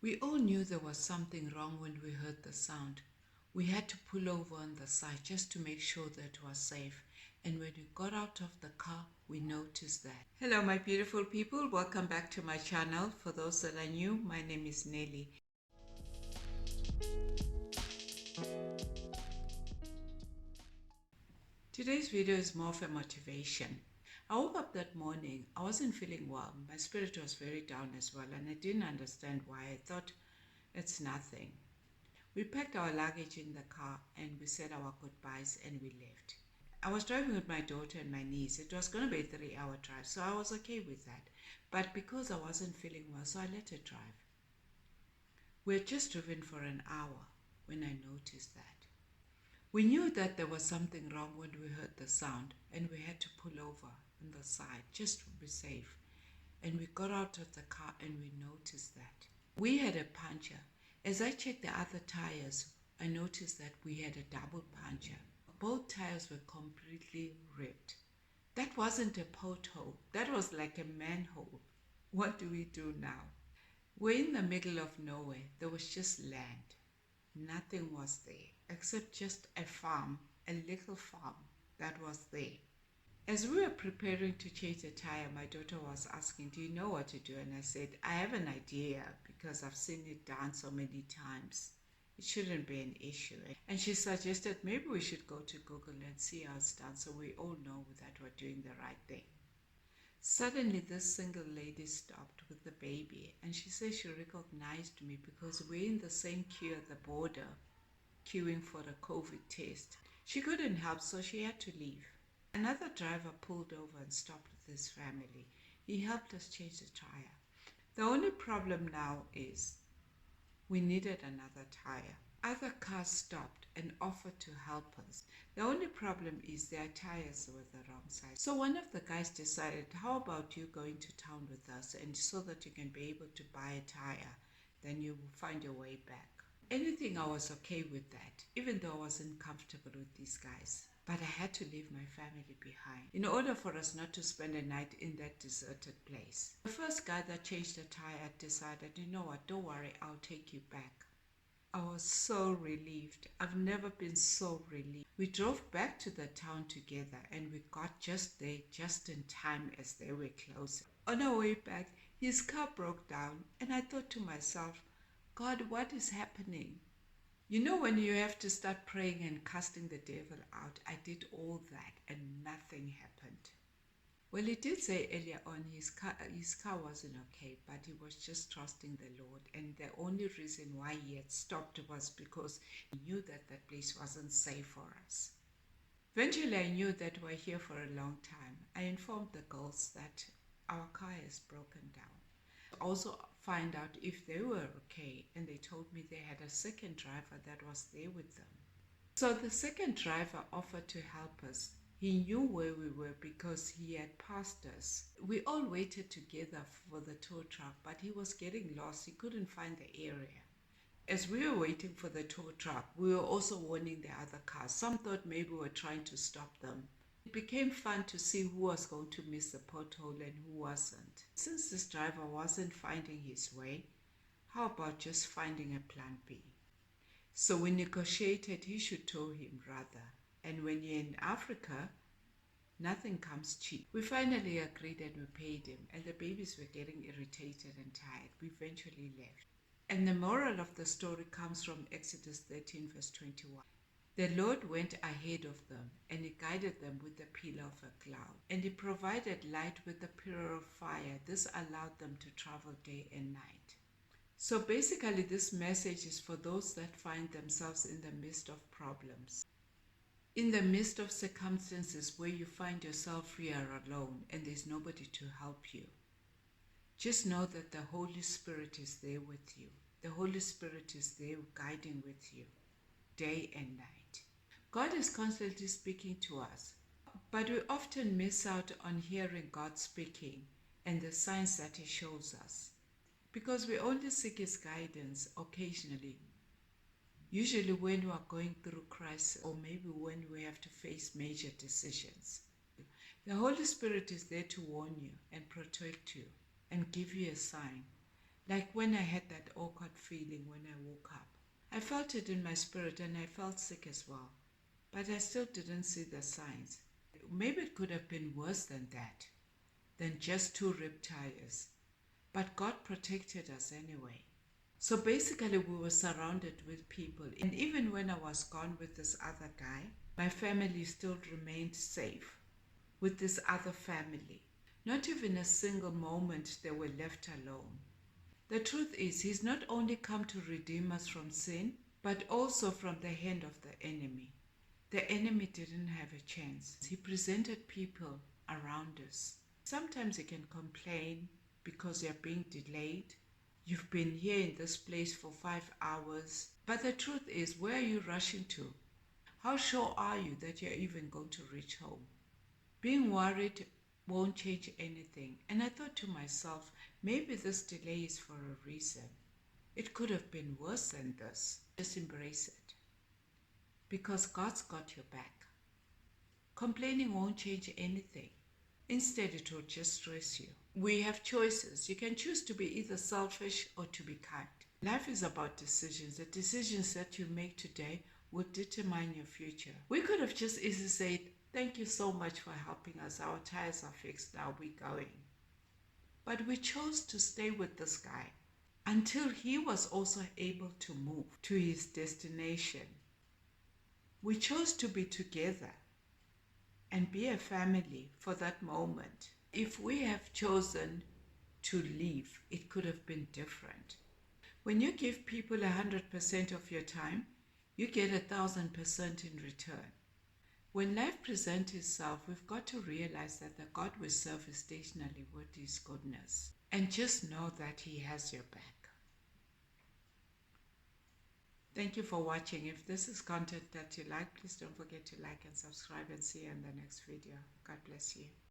We all knew there was something wrong when we heard the sound. We had to pull over on the side just to make sure that it was safe. And when we got out of the car, we noticed that. Hello, my beautiful people. Welcome back to my channel. For those that are new, my name is Nelly. Today's video is more of a motivation. I woke up that morning. I wasn't feeling well. My spirit was very down as well, and I didn't understand why. I thought it's nothing. We packed our luggage in the car and we said our goodbyes and we left. I was driving with my daughter and my niece. It was going to be a 3-hour drive, so I was okay with that. But because I wasn't feeling well, so I let her drive. We had just driven for an hour when I noticed that. We knew that there was something wrong when we heard the sound, and we had to pull over on the side just to be safe. And we got out of the car and we noticed that. We had a puncture. As I checked the other tires, I noticed that we had a double puncture. Both tires were completely ripped. That wasn't a pothole. That was like a manhole. What do we do now? We're in the middle of nowhere. There was just land. Nothing was there except just a farm, a little farm that was there. As we were preparing to change the tire, my daughter was asking, do you know what to do? And I said, I have an idea because I've seen it done so many times. It shouldn't be an issue. And she suggested maybe we should go to Google and see how it's done so we all know that we're doing the right thing. Suddenly, this single lady stopped with the baby and she said she recognized me because we're in the same queue at the border, queuing for a COVID test. She couldn't help, so she had to leave. Another driver pulled over and stopped with his family. He helped us change the tire. The only problem now is we needed another tire. Other cars stopped and offered to help us. The only problem is their tires were the wrong size. So one of the guys decided, how about you going to town with us and so that you can be able to buy a tire, then you will find your way back. Anything, I was okay with that, even though I wasn't comfortable with these guys. But I had to leave my family behind in order for us not to spend a night in that deserted place. The first guy that changed the tire decided, you know what, don't worry, I'll take you back. I was so relieved. I've never been so relieved. We drove back to the town together and we got just there just in time as they were closing. On our way back, his car broke down and I thought to myself, God, what is happening? You know, when you have to start praying and casting the devil out, I did all that and nothing happened. Well, he did say earlier on his car wasn't okay, but he was just trusting the Lord. And the only reason why he had stopped was because he knew that that place wasn't safe for us. Eventually, I knew that we're here for a long time. I informed the girls that our car is broken down. Also find out if they were okay, and they told me they had a second driver that was there with them. So the second driver offered to help us. He knew where we were because he had passed us. We all waited together for the tow truck, but he was getting lost. He couldn't find the area. As we were waiting for the tow truck, we were also warning the other cars. Some thought maybe we were trying to stop them. It became fun to see who was going to miss the pothole and who wasn't. Since this driver wasn't finding his way, how about just finding a plan B? So we negotiated he should tow him rather. And when you're in Africa, nothing comes cheap. We finally agreed and we paid him, and the babies were getting irritated and tired. We eventually left. And the moral of the story comes from Exodus 13 verse 21. The Lord went ahead of them, and he guided them with the pillar of a cloud, and he provided light with the pillar of fire. This allowed them to travel day and night. So basically, this message is for those that find themselves in the midst of problems. In the midst of circumstances where you find yourself you are alone and there's nobody to help you. Just know that the Holy Spirit is there with you. The Holy Spirit is there guiding with you day and night. God is constantly speaking to us, but we often miss out on hearing God speaking and the signs that he shows us because we only seek his guidance occasionally. Usually when we are going through crisis, or maybe when we have to face major decisions. The Holy Spirit is there to warn you and protect you and give you a sign. Like when I had that awkward feeling when I woke up. I felt it in my spirit and I felt sick as well. But I still didn't see the signs. Maybe it could have been worse than that, than just two rib tires. But God protected us anyway. So basically, we were surrounded with people. And even when I was gone with this other guy, my family still remained safe with this other family. Not even a single moment they were left alone. The truth is, He's not only come to redeem us from sin, but also from the hand of the enemy. The enemy didn't have a chance. He presented people around us. Sometimes you can complain because you're being delayed. You've been here in this place for 5 hours. But the truth is, where are you rushing to? How sure are you that you're even going to reach home? Being worried won't change anything. And I thought to myself, maybe this delay is for a reason. It could have been worse than this. Just embrace it. Because God's got your back. Complaining won't change anything. Instead, it will just stress you. We have choices. You can choose to be either selfish or to be kind. Life is about decisions. The decisions that you make today will determine your future. We could have just easily said, thank you so much for helping us. Our tires are fixed now. We're going. But we chose to stay with this guy until he was also able to move to his destination. We chose to be together and be a family for that moment. If we have chosen to leave, it could have been different. When you give people 100% of your time, you get 1,000% in return. When life presents itself, we've got to realize that the God we serve is stationary with His goodness. And just know that He has your back. Thank you for watching. If this is content that you like, please don't forget to like and subscribe, and see you in the next video. God bless you.